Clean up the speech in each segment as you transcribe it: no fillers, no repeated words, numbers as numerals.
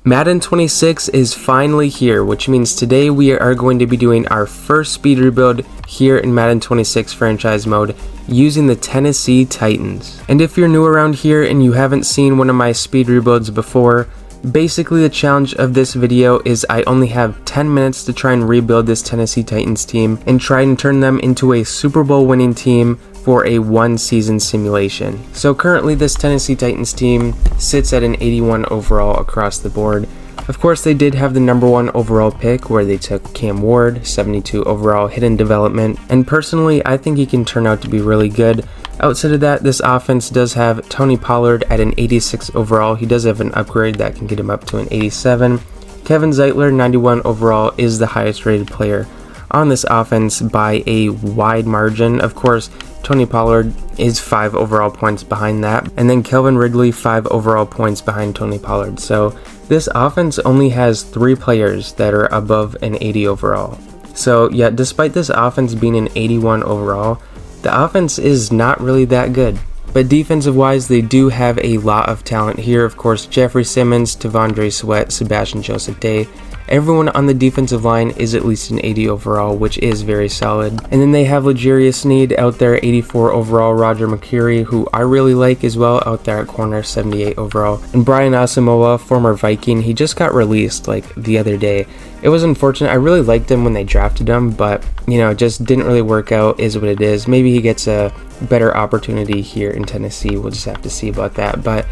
Madden 26 is finally here, which means today we are going to be doing our first speed rebuild here in Madden 26 franchise mode using the Tennessee Titans. And if you're new around here and you haven't seen one of my speed rebuilds before, basically the challenge of this video is I only have 10 minutes to try and rebuild this Tennessee Titans team and try and turn them into a Super Bowl winning team for a one-season simulation. So currently this Tennessee Titans team sits at an 81 overall across the board. Of course they did have the #1 overall pick where they took Cam Ward, 72 overall, hidden development, and personally I think he can turn out to be really good. Outside of that, this offense does have Tony Pollard at an 86 overall. He does have an upgrade that can get him up to an 87. Kevin Zeitler, 91 overall, is the highest rated player on this offense by a wide margin. Of course, Tony Pollard is 5 overall points behind that, and then Kelvin Ridley 5 overall points behind Tony Pollard. So this offense only has 3 players that are above an 80 overall. So yeah, despite this offense being an 81 overall, the offense is not really that good. But defensive wise, they do have a lot of talent here. Of course, Jeffrey Simmons, T'Vondre Sweat, Sebastian Joseph Day. Everyone on the defensive line is at least an 80 overall, which is very solid. And then they have L'Jarius Sneed out there, 84 overall. Roger McCreary, who I really like as well, out there at corner, 78 overall. And Brian Asamoah, former Viking, he just got released like the other day. It was unfortunate. I really liked him when they drafted him, but you know, it just didn't really work out, is what it is. Maybe he gets a better opportunity here in Tennessee. We'll just have to see about that. But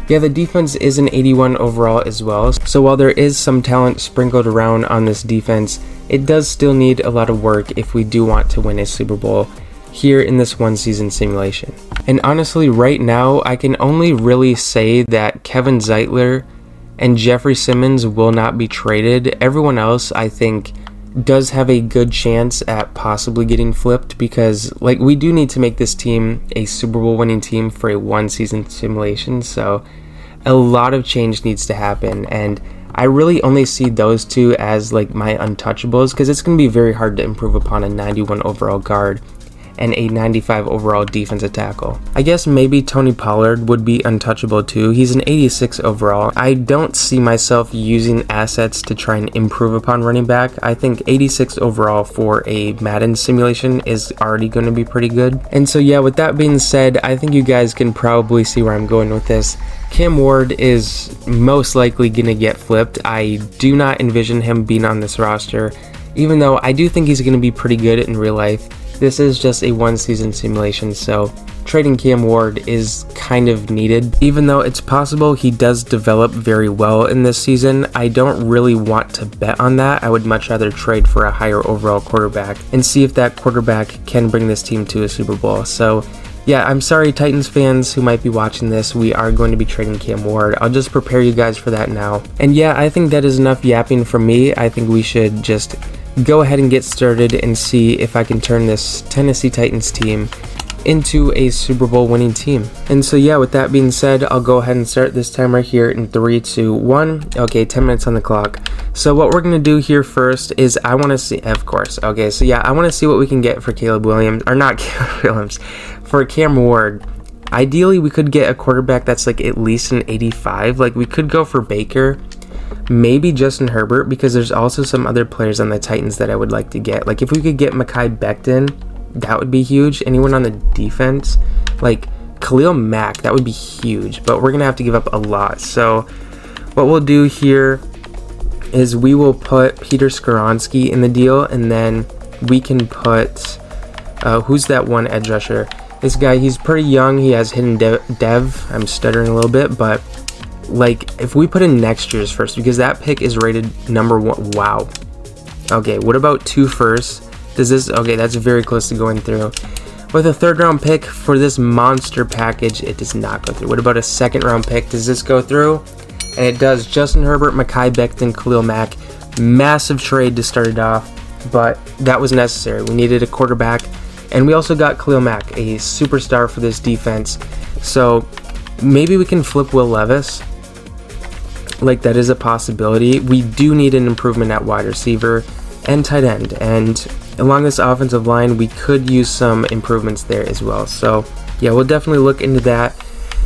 yeah, the defense is an 81 overall as well. So while there is some talent sprinkled around on this defense, it does still need a lot of work if we do want to win a Super Bowl here in this one season simulation. And honestly, right now, I can only really say that Kevin Zeitler and Jeffrey Simmons will not be traded. Everyone else, I think, does have a good chance at possibly getting flipped, because like we do need to make this team a Super Bowl winning team for a one season simulation. So a lot of change needs to happen, and I really only see those two as like my untouchables, because it's going to be very hard to improve upon a 91 overall guard and a 95 overall defensive tackle. I guess maybe Tony Pollard would be untouchable too. He's an 86 overall. I don't see myself using assets to try and improve upon running back. I think 86 overall for a Madden simulation is already going to be pretty good. And so yeah, with that being said, I think you guys can probably see where I'm going with this. Cam Ward is most likely going to get flipped. I do not envision him being on this roster, even though I do think he's going to be pretty good in real life. This is just a one season simulation, so trading Cam Ward is kind of needed. Even though it's possible he does develop very well in this season, I don't really want to bet on that. I would much rather trade for a higher overall quarterback and see if that quarterback can bring this team to a Super Bowl. So yeah, I'm sorry Titans fans who might be watching this, we are going to be trading Cam Ward. I'll just prepare you guys for that now. And yeah, I think that is enough yapping from me. I think we should just go ahead and get started and see if I can turn this Tennessee Titans team into a Super Bowl winning team. And so yeah, with that being said, I'll go ahead and start this timer here in 3, 2, 1. Okay, 10 minutes on the clock. So what we're gonna do here first is I want to see, of course, okay, so yeah, I want to see what we can get for Caleb Williams, or not Caleb Williams, for Cam Ward. Ideally, we could get a quarterback that's like at least an 85. Like we could go for Baker, maybe Justin Herbert, because there's also some other players on the Titans that I would like to get. Like if we could get Mekhi Becton, that would be huge. Anyone on the defense, like Khalil Mack, that would be huge, but we're gonna have to give up a lot. So what we'll do here is we will put Peter Skoronski in the deal, and then we can put who's that one edge rusher? This guy, he's pretty young, he has hidden dev. I'm stuttering a little bit, but like if we put in next year's first, because that pick is rated #1. Wow. Okay, what about 2 firsts? Does this, okay, that's very close to going through. With a 3rd round pick for this monster package, it does not go through. What about a 2nd round pick? Does this go through? And it does. Justin Herbert, Mekhi Becton, Khalil Mack. Massive trade to start it off, but that was necessary. We needed a quarterback, and we also got Khalil Mack, a superstar for this defense. So maybe we can flip Will Levis. Like that is a possibility. We do need an improvement at wide receiver and tight end, and along this offensive line we could use some improvements there as well. So yeah, we'll definitely look into that.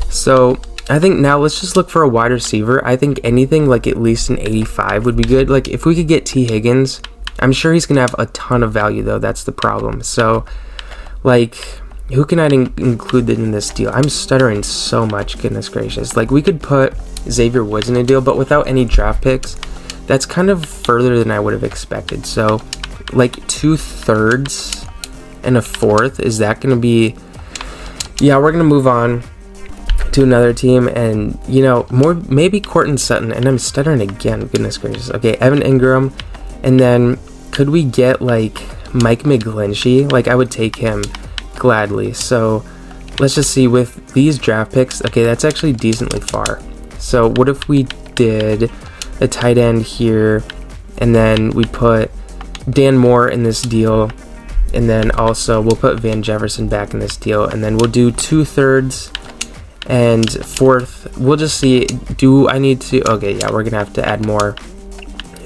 So I think now let's just look for a wide receiver. I think anything like at least an 85 would be good. Like if we could get T. Higgins, I'm sure he's going to have a ton of value though. That's the problem. So like who can I include in this deal? I'm stuttering so much, goodness gracious. Like we could put Xavier Woods in a deal, but without any draft picks, that's kind of further than I would have expected. So like 2/3 and a 4th, is that going to be... Yeah, we're going to move on to another team, and you know, maybe Courtland Sutton, and I'm stuttering again, goodness gracious. Okay, Evan Ingram, and then could we get like Mike McGlinchey? Like I would take him gladly. So let's just see with these draft picks. Okay, that's actually decently far. So what if we did a tight end here, and then we put Dan Moore in this deal, and then also we'll put Van Jefferson back in this deal, and then we'll do 2/3 and 4th. We'll just see, do I need to... Okay, yeah, we're gonna have to add more.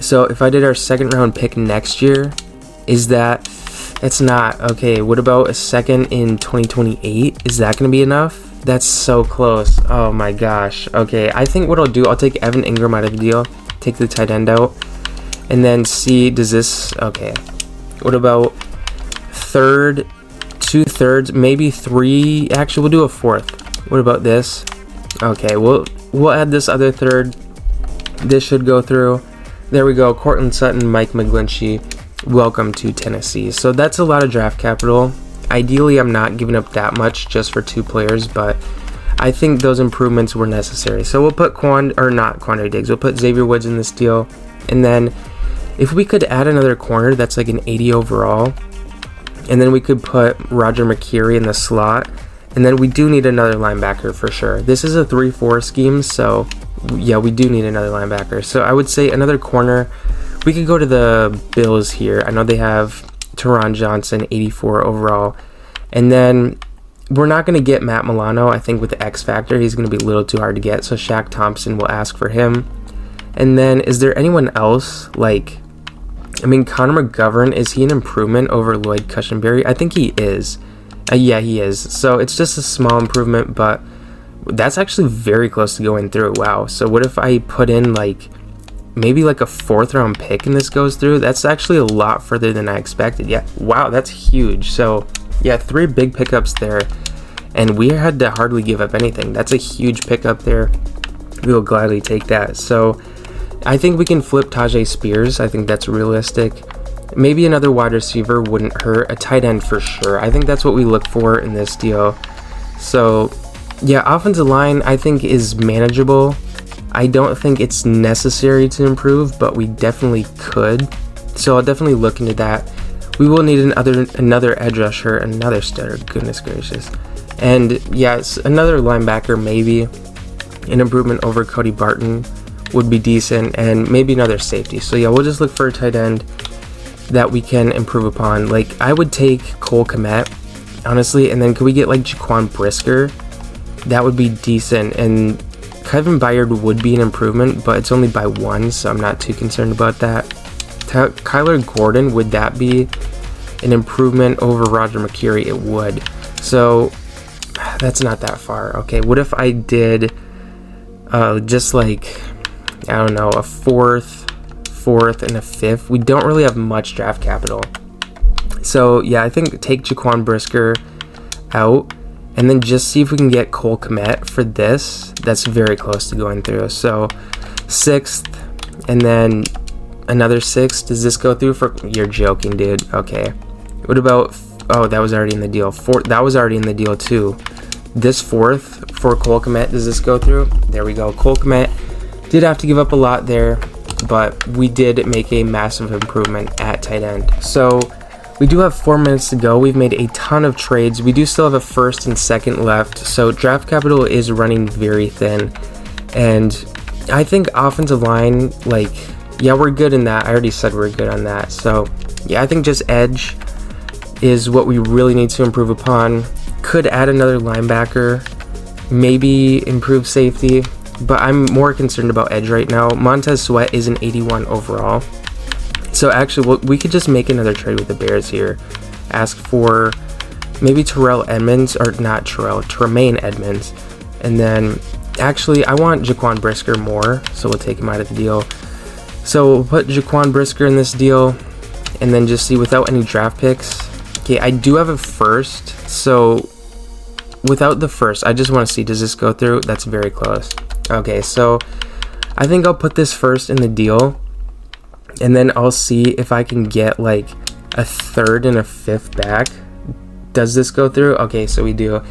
So if I did our 2nd round pick next year, is that... It's not. Okay, what about a 2nd in 2028? Is that gonna be enough? That's so close. Oh my gosh. Okay, I think what I'll do, I'll take Evan Ingram out of the deal, take the tight end out, and then see, does this... Okay, what about 3rd, 2/3, maybe 3... Actually, we'll do a 4th. What about this? Okay, we'll add this other 3rd. This should go through. There we go. Courtland Sutton, Mike McGlinchey. Welcome to Tennessee. So that's a lot of draft capital. Ideally, I'm not giving up that much just for 2 players, but I think those improvements were necessary. So we'll put not Quandre Diggs. We'll put Xavier Woods in this deal, and then if we could add another corner that's like an 80 overall, and then we could put Roger McCreary in the slot. And then we do need another linebacker for sure. This is a 3-4 scheme, so yeah, we do need another linebacker. So I would say another corner. We could go to the Bills here. I know they have Teron Johnson, 84 overall. And then we're not going to get Matt Milano. I think with the X Factor, he's going to be a little too hard to get. So Shaq Thompson will ask for him. And then is there anyone else? Like, I mean, Connor McGovern, is he an improvement over Lloyd Cushenberry? I think he is. Yeah, he is. So it's just a small improvement, but that's actually very close to going through. Wow. So what if I put in like maybe like a 4th round pick and this goes through? That's actually a lot further than I expected. Yeah. Wow, that's huge. So yeah, 3 big pickups there, and we had to hardly give up anything. That's a huge pickup there. We will gladly take that. So I think we can flip Tajay Spears. I think that's realistic. Maybe another wide receiver wouldn't hurt. A tight end for sure. I think that's what we look for in this deal. So, yeah, offensive line I think is manageable. I don't think it's necessary to improve, but we definitely could. So I'll definitely look into that. We will need another edge rusher, another stutter. Goodness gracious. And, yes, another linebacker maybe. An improvement over Cody Barton would be decent. And maybe another safety. So, yeah, we'll just look for a tight end that we can improve upon. Like I would take Cole Kmet, honestly, and then could we get like Jaquan Brisker? That would be decent, and Kevin Byard would be an improvement, but it's only by 1, so I'm not too concerned about that. Kyler Gordon, would that be an improvement over Roger McCreary? It would. So that's not that far. Okay, what if I did just like, I don't know, a 4th, and a 5th? We don't really have much draft capital. So yeah, I think take Jaquan Brisker out, and then just see if we can get Cole Kmet for this. That's very close to going through. So 6th, and then another 6th. Does this go through for... You're joking, dude. Okay. What about... Oh, that was already in the deal. That was already in the deal too. This 4th for Cole Kmet, does this go through? There we go. Cole Kmet did have to give up a lot there, but we did make a massive improvement at tight end. So we do have 4 minutes to go. We've made a ton of trades. We do still have a 1st and 2nd left. So draft capital is running very thin. And I think offensive line, like, yeah, we're good in that. I already said we're good on that. So yeah, I think just edge is what we really need to improve upon. Could add another linebacker, maybe improve safety, but I'm more concerned about edge right now. Montez Sweat is an 81 overall. So actually, we could just make another trade with the Bears here. Ask for maybe Terrell Edmonds, or not Terrell, Tremaine Edmonds. And then Actually, I want Jaquan Brisker more, so we'll take him out of the deal. So we'll put Jaquan Brisker in this deal, and then just see without any draft picks. Okay, I do have a first, so without the first, I just want to see, does this go through? That's very close. Okay, so I think I'll put this first in the deal, and then I'll see if I can get like a third and a fifth back. Does this go through? Okay, so we do.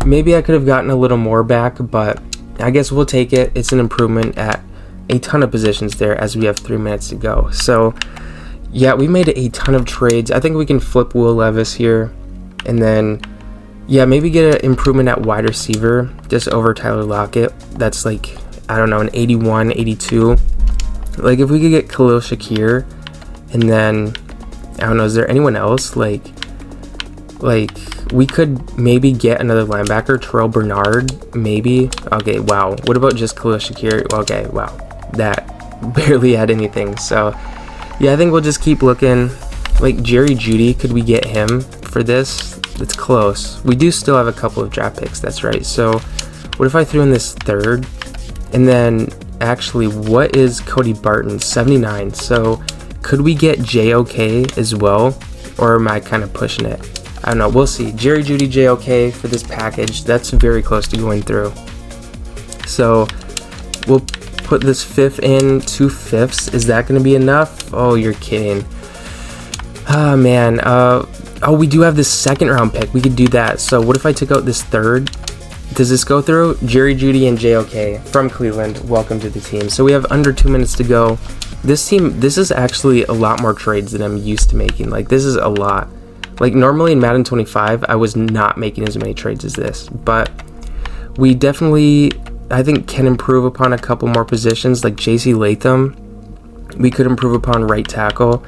Maybe I could have gotten a little more back, but I guess we'll take it. It's an improvement at a ton of positions there as we have 3 minutes to go. So yeah, we made a ton of trades. I think we can flip Will Levis here, and then yeah, maybe get an improvement at wide receiver just over Tyler Lockett. That's like, I don't know, an 81, 82. Like if we could get Khalil Shakir, and then I don't know, is there anyone else? Like we could maybe get another linebacker, Terrell Bernard, maybe. Okay, wow. What about just Khalil Shakir? Okay, wow. That barely had anything. So yeah, I think we'll just keep looking. Like Jerry Jeudy, could we get him for this? It's close. We do still have a couple of draft picks, that's right. So what if I threw in this third? And then actually, what is Cody Barton? 79. So could we get JOK as well? Or am I kind of pushing it? I don't know. We'll see. Jerry Jeudy, JOK for this package. That's very close to going through. So we'll put this fifth in, 2 fifths. Is that going to be enough? Oh, you're kidding. Oh, man. Oh, we do have this second round pick. We could do that. So what if I took out this third? Does this go through? Jerry Jeudy and JOK from Cleveland. Welcome to the team. So we have under 2 minutes to go. This is actually a lot more trades than I'm used to making. Like, this is a lot. Like, normally in Madden 25, I was not making as many trades as this. But we definitely, I think, can improve upon a couple more positions. Like JC Latham, we could improve upon right tackle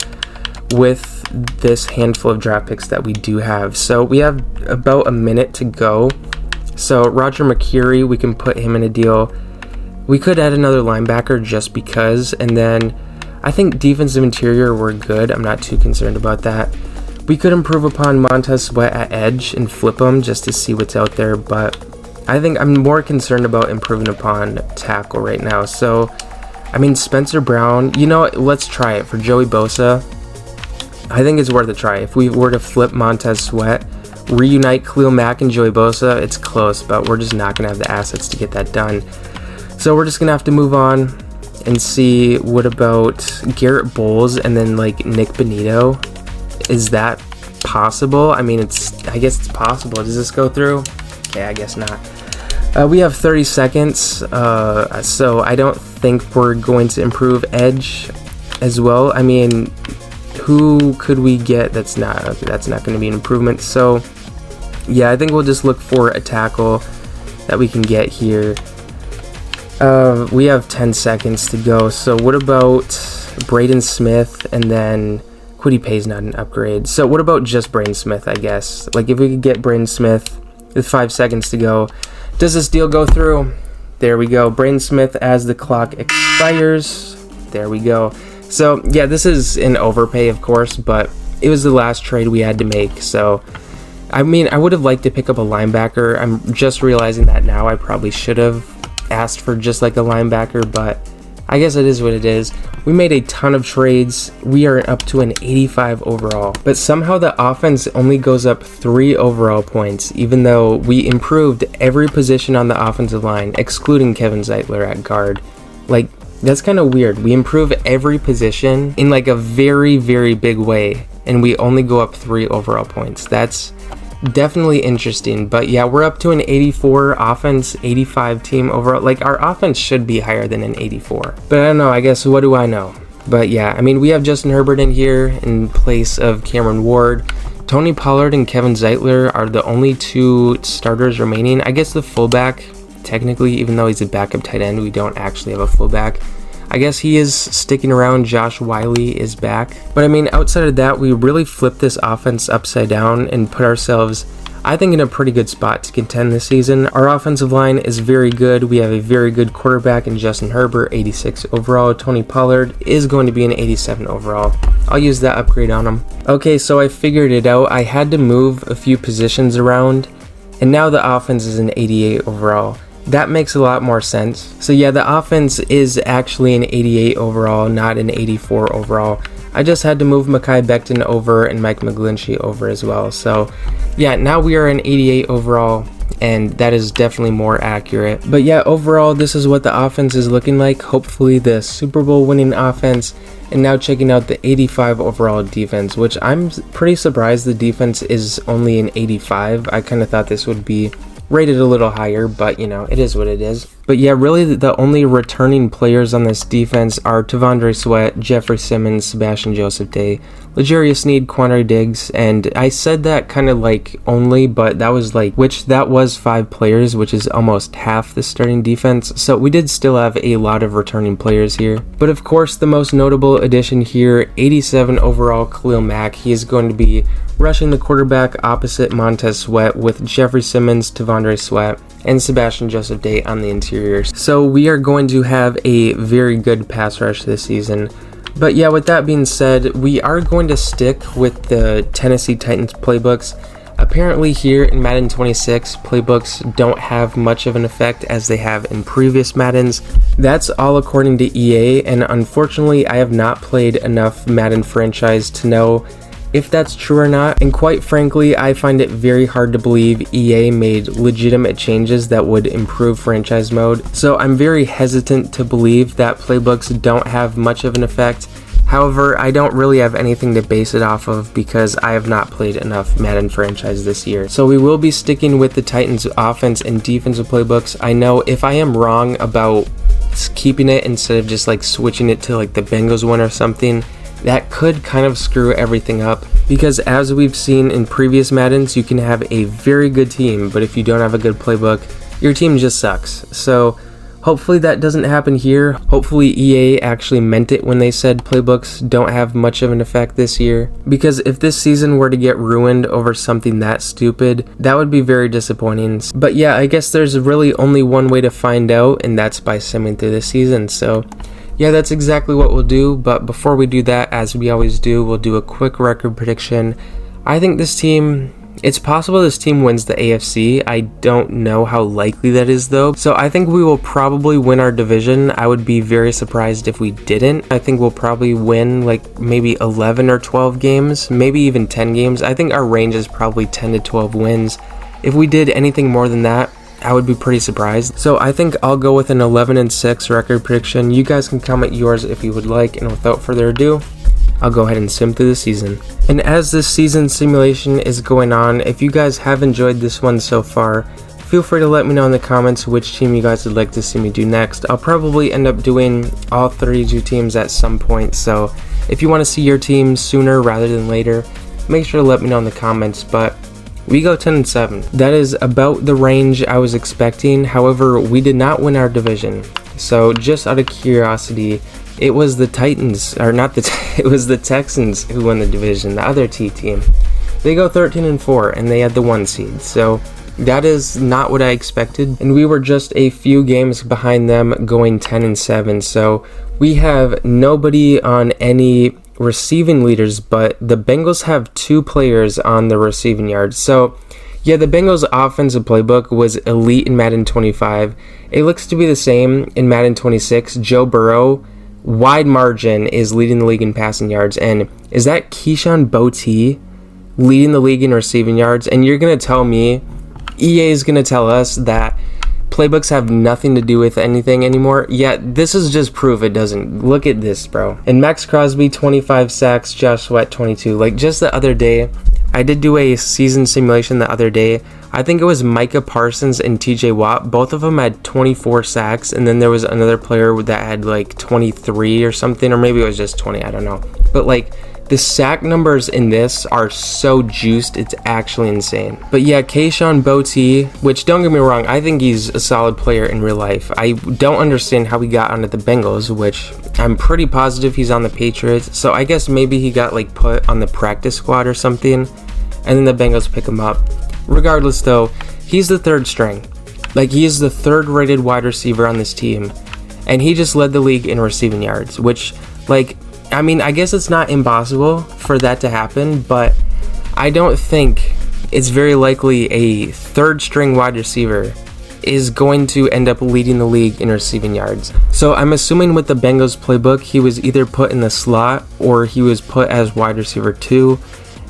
with this handful of draft picks that we do have. So we have about a minute to go. So Roger McCreary, we can put him in a deal. We could add another linebacker just because, and then I think defensive interior, we're good. I'm not too concerned about that. We could improve upon Montez Sweat at edge and flip him just to see what's out there, but I think I'm more concerned about improving upon tackle right now. So, I mean, Spencer Brown, you know, let's try it for Joey Bosa. I think it's worth a try. If we were to flip Montez Sweat, reunite Khalil Mack and Joey Bosa, it's close, but we're just not going to have the assets to get that done. So we're just going to have to move on and see what about Garrett Bowles and then like Nick Benito. Is that possible? I mean, I guess it's possible. Does this go through? Okay, I guess not. We have 30 seconds, so I don't think we're going to improve edge as well. I mean, who could we get that's not going to be an improvement? So yeah, I think we'll just look for a tackle that we can get here. We have 10 seconds to go. So what about Braden Smith, and then Kwity Paye's not an upgrade. So what about just Braden Smith, I guess? Like if we could get Braden Smith with 5 seconds to go. Does this deal go through? There we go. Braden Smith as the clock expires. There we go. So yeah, this is an overpay, of course, but it was the last trade we had to make. So I mean, I would have liked to pick up a linebacker. I'm just realizing that now. I probably should have asked for just like a linebacker, but I guess it is what it is. We made a ton of trades. We are up to an 85 overall, but somehow the offense only goes up 3 overall points, even though we improved every position on the offensive line, excluding Kevin Zeitler at guard. Like, that's kind of weird. We improve every position in like a very, very big way, and we only go up 3 overall points. That's definitely interesting. But yeah, we're up to an 84 offense, 85 team overall. Like, our offense should be higher than an 84, but I don't know. I guess, what do I know? But yeah, I mean, we have Justin Herbert in here in place of Cameron Ward. Tony Pollard and Kevin Zeitler are the only 2 starters remaining. I guess the fullback, technically, even though he's a backup tight end, we don't actually have a fullback. I guess he is sticking around. Josh Wiley is back. But I mean, outside of that, we really flipped this offense upside down and put ourselves, I think, in a pretty good spot to contend this season. Our offensive line is very good. We have a very good quarterback in Justin Herbert, 86 overall. Tony Pollard is going to be an 87 overall. I'll use that upgrade on him. Okay, so I figured it out. I had to move a few positions around, and now the offense is an 88 overall. that makes a lot more sense. So yeah, the offense is actually an 88 overall, not an 84 overall. I just had to move Mekhi Becton over and Mike McGlinchey over as well. So yeah, now we are an 88 overall, and that is definitely more accurate. But yeah, overall, this is what the offense is looking like. Hopefully the Super Bowl winning offense. And now checking out the 85 overall defense, which I'm pretty surprised the defense is only an 85. I kind of thought this would be rated a little higher, but you know, it is what it is. But yeah, really the only returning players on this defense are Tavondre Sweat, Jeffrey Simmons, Sebastian Joseph Day, L'Jarius Sneed, Quandre Diggs, and I said that kind of like only, but that was like, that was 5 players, which is almost half the starting defense, so we did still have a lot of returning players here. But of course, the most notable addition here, 87 overall Khalil Mack. He is going to be rushing the quarterback opposite Montez Sweat with Jeffrey Simmons, Tavondre Sweat, and Sebastian Joseph Day on the interiors. So we are going to have a very good pass rush this season. But yeah, with that being said, we are going to stick with the Tennessee Titans playbooks. Apparently here in Madden 26, playbooks don't have much of an effect as they have in previous Maddens. That's all according to EA, and unfortunately I have not played enough Madden franchise to know if that's true or not, and quite frankly, I find it very hard to believe EA made legitimate changes that would improve franchise mode, so I'm very hesitant to believe that playbooks don't have much of an effect. However, I don't really have anything to base it off of because I have not played enough Madden franchise this year. So we will be sticking with the Titans offense and defensive playbooks. I know if I am wrong about keeping it instead of just like switching it to like the Bengals one or something, that could kind of screw everything up, because as we've seen in previous Maddens, you can have a very good team, but if you don't have a good playbook, your team just sucks. So hopefully that doesn't happen here. Hopefully EA actually meant it when they said playbooks don't have much of an effect this year, because if this season were to get ruined over something that stupid, that would be very disappointing. But yeah, I guess there's really only one way to find out, and that's by simming through the season. So yeah, that's exactly what we'll do, but before we do that, as we always do, we'll do a quick record prediction. I think this team, it's possible this team wins the AFC. I don't know how likely that is though, so I think we will probably win our division. I would be very surprised if we didn't. I think we'll probably win like maybe 11 or 12 games, maybe even 10 games. I think our range is probably 10 to 12 wins. If we did anything more than that, I would be pretty surprised. So I think I'll go with an 11-6 record prediction. You guys can comment yours if you would like, and without further ado, I'll go ahead and sim through the season. And as this season simulation is going on, if you guys have enjoyed this one so far, feel free to let me know in the comments which team you guys would like to see me do next. I'll probably end up doing all 32 teams at some point, so if you want to see your team sooner rather than later, make sure to let me know in the comments. But we go 10-7. That is about the range I was expecting. However, we did not win our division. So just out of curiosity, it was the Titans, or not it was the Texans who won the division, the other T team. They go 13-4 and they had the 1 seed. So that is not what I expected, and we were just a few games behind them going 10-7. So we have nobody on any receiving leaders, but the Bengals have 2 players on the receiving yards. So yeah, the Bengals offensive playbook was elite in Madden 25. It looks to be the same in Madden 26. Joe Burrow, wide margin, is leading the league in passing yards. And is that Keyshawn Boateng leading the league in receiving yards? And you're going to tell me, EA is going to tell us that playbooks have nothing to do with anything anymore? Yet this is just proof it doesn't. Look at this, bro. And Max Crosby, 25 sacks, Josh Sweat, 22. Like, just the other day, I did do a season simulation the other day. I think it was Micah Parsons and TJ Watt. Both of them had 24 sacks, and then there was another player that had like 23 or something, or maybe it was just 20, I don't know. But like, the sack numbers in this are so juiced, it's actually insane. But yeah, Keyshawn Boateng, which, don't get me wrong, I think he's a solid player in real life. I don't understand how he got onto the Bengals, which I'm pretty positive he's on the Patriots. So I guess maybe he got like put on the practice squad or something, and then the Bengals pick him up. Regardless though, he's the 3rd string. Like, he is the 3rd rated wide receiver on this team, and he just led the league in receiving yards, which, like, I mean, I guess it's not impossible for that to happen, but I don't think it's very likely a 3rd string wide receiver is going to end up leading the league in receiving yards. So I'm assuming with the Bengals playbook, he was either put in the slot or he was put as wide receiver 2,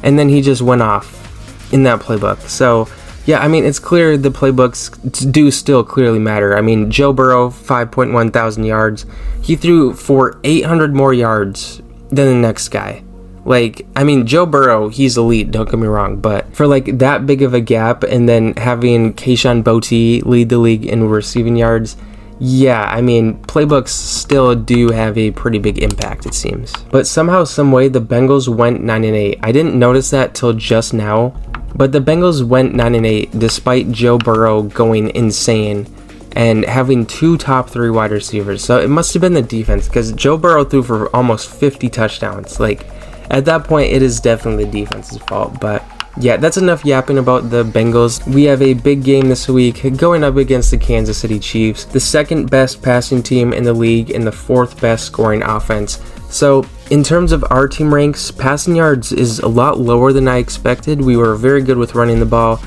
and then he just went off in that playbook. So yeah, I mean, it's clear the playbooks do still clearly matter. I mean, Joe Burrow, 5.1 thousand yards. He threw for 800 more yards than the next guy. Like, I mean, Joe Burrow, he's elite, don't get me wrong, but for like that big of a gap and then having Kayshon Boutte lead the league in receiving yards, yeah, I mean, playbooks still do have a pretty big impact, it seems. But somehow, some way, the Bengals went 9-8. I didn't notice that till just now, but the Bengals went 9-8 despite Joe Burrow going insane and having 2 top 3 wide receivers. So it must have been the defense, because Joe Burrow threw for almost 50 touchdowns. Like, at that point, it is definitely the defense's fault. But yeah, that's enough yapping about the Bengals. We have a big game this week going up against the Kansas City Chiefs, the 2nd best passing team in the league and the 4th best scoring offense. So in terms of our team ranks, passing yards is a lot lower than I expected. We were very good with running the ball.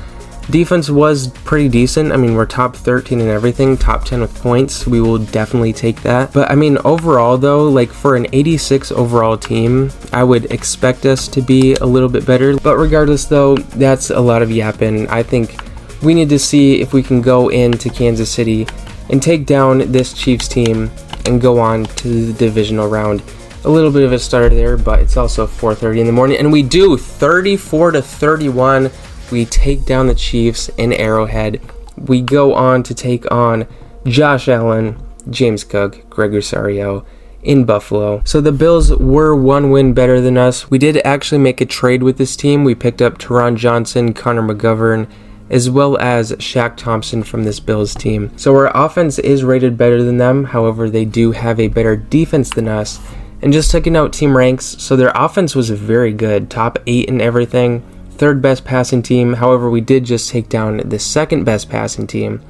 Defense was pretty decent. I mean, we're top 13 in everything, top 10 with points. We will definitely take that. But I mean, overall though, like for an 86 overall team, I would expect us to be a little bit better. But regardless though, that's a lot of yapping. I think we need to see if we can go into Kansas City and take down this Chiefs team and go on to the divisional round. A little bit of a starter there, but it's also 4:30 in the morning, and we do 34-31. We take down the Chiefs in Arrowhead. We go on to take on Josh Allen, James Cook, Greg Rosario in Buffalo. So the Bills were 1 win better than us. We did actually make a trade with this team. We picked up Teron Johnson, Connor McGovern, as well as Shaq Thompson from this Bills team. So our offense is rated better than them. However, they do have a better defense than us. And just checking out team ranks, so their offense was very good, top 8 in everything. 3rd best passing team. However, we did just take down the 2nd best passing team,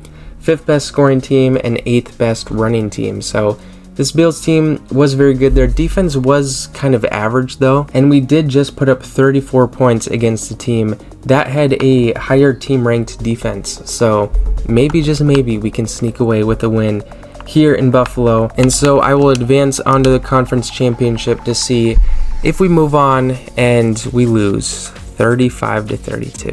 5th best scoring team, and 8th best running team. So this Bills team was very good. Their defense was kind of average though, and we did just put up 34 points against the team that had a higher team ranked defense. So maybe, just maybe, we can sneak away with a win here in Buffalo. And so I will advance onto the conference championship to see if we move on and we lose 35-32.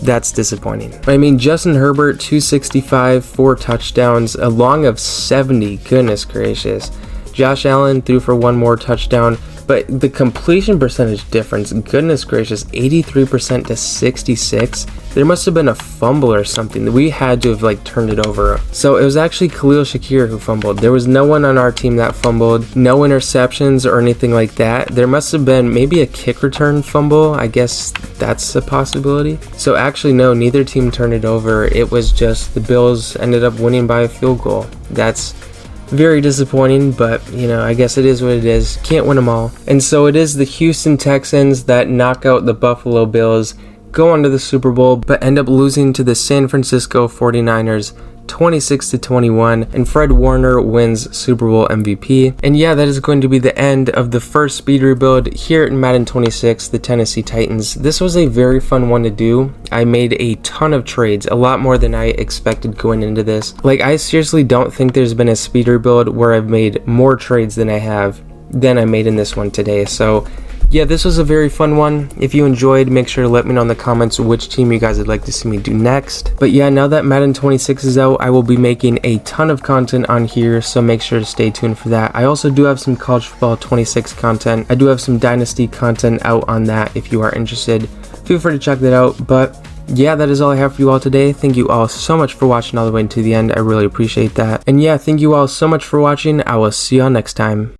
That's disappointing. I mean, Justin Herbert, 265, 4 touchdowns, a long of 70. Goodness gracious. Josh Allen threw for 1 more touchdown, but the completion percentage difference, goodness gracious, 83% to 66. There must have been a fumble or something. We had to have like turned it over. So it was actually Khalil Shakir who fumbled. There was no one on our team that fumbled, no interceptions or anything like that. There must have been maybe a kick return fumble. I guess that's a possibility. So actually no, neither team turned it over. It was just the Bills ended up winning by a field goal. That's very disappointing, but you know, I guess it is what it is. Can't win them all. And so it is the Houston Texans that knock out the Buffalo Bills, go on to the Super Bowl, but end up losing to the San Francisco 49ers 26-21, and Fred Warner wins Super Bowl MVP. And yeah, that is going to be the end of the first speed rebuild here in Madden 26, the Tennessee Titans. This was a very fun one to do. I made a ton of trades, a lot more than I expected going into this. Like, I seriously don't think there's been a speed rebuild where I've made more trades than I made in this one today. So yeah, this was a very fun one. If you enjoyed, make sure to let me know in the comments which team you guys would like to see me do next. But yeah, now that Madden 26 is out, I will be making a ton of content on here, so make sure to stay tuned for that. I also do have some College Football 26 content. I do have some Dynasty content out on that if you are interested. Feel free to check that out. But yeah, that is all I have for you all today. Thank you all so much for watching all the way to the end. I really appreciate that. And yeah, thank you all so much for watching. I will see you all next time.